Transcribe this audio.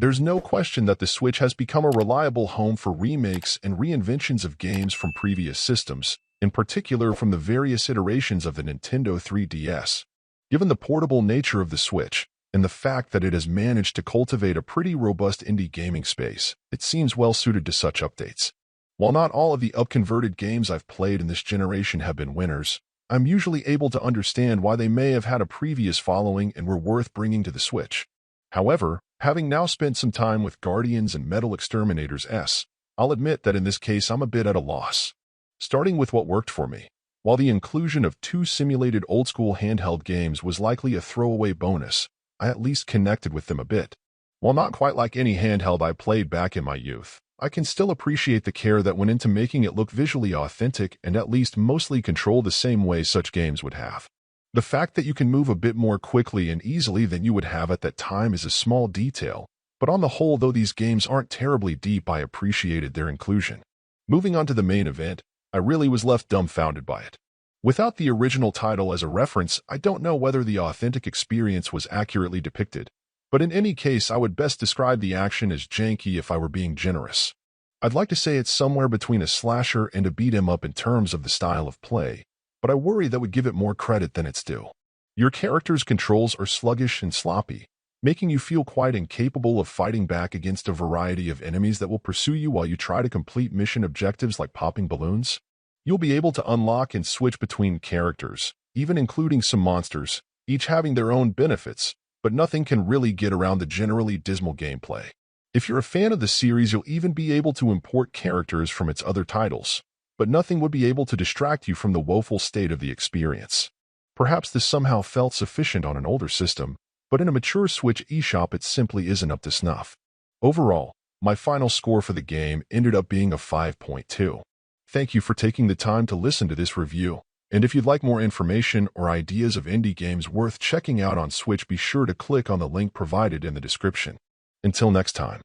There's no question that the Switch has become a reliable home for remakes and reinventions of games from previous systems, in particular from the various iterations of the Nintendo 3DS. Given the portable nature of the Switch, and the fact that it has managed to cultivate a pretty robust indie gaming space, it seems well suited to such updates. While not all of the upconverted games I've played in this generation have been winners, I'm usually able to understand why they may have had a previous following and were worth bringing to the Switch. However, having now spent some time with Guardians and Metal Exterminators S, I'll admit that in this case I'm a bit at a loss. Starting with what worked for me. While the inclusion of two simulated old-school handheld games was likely a throwaway bonus, I at least connected with them a bit. While not quite like any handheld I played back in my youth, I can still appreciate the care that went into making it look visually authentic and at least mostly control the same way such games would have. The fact that you can move a bit more quickly and easily than you would have at that time is a small detail, but on the whole, though these games aren't terribly deep, I appreciated their inclusion. Moving on to the main event, I really was left dumbfounded by it. Without the original title as a reference, I don't know whether the authentic experience was accurately depicted, but in any case I would best describe the action as janky if I were being generous. I'd like to say it's somewhere between a slasher and a beat-em-up in terms of the style of play, but I worry that would give it more credit than it's due. Your character's controls are sluggish and sloppy, making you feel quite incapable of fighting back against a variety of enemies that will pursue you while you try to complete mission objectives like popping balloons. You'll be able to unlock and switch between characters, even including some monsters, each having their own benefits, but nothing can really get around the generally dismal gameplay. If you're a fan of the series, you'll even be able to import characters from its other titles, but nothing would be able to distract you from the woeful state of the experience. Perhaps this somehow felt sufficient on an older system, but in a mature Switch eShop it simply isn't up to snuff. Overall, my final score for the game ended up being a 5.2. Thank you for taking the time to listen to this review, and if you'd like more information or ideas of indie games worth checking out on Switch, be sure to click on the link provided in the description. Until next time.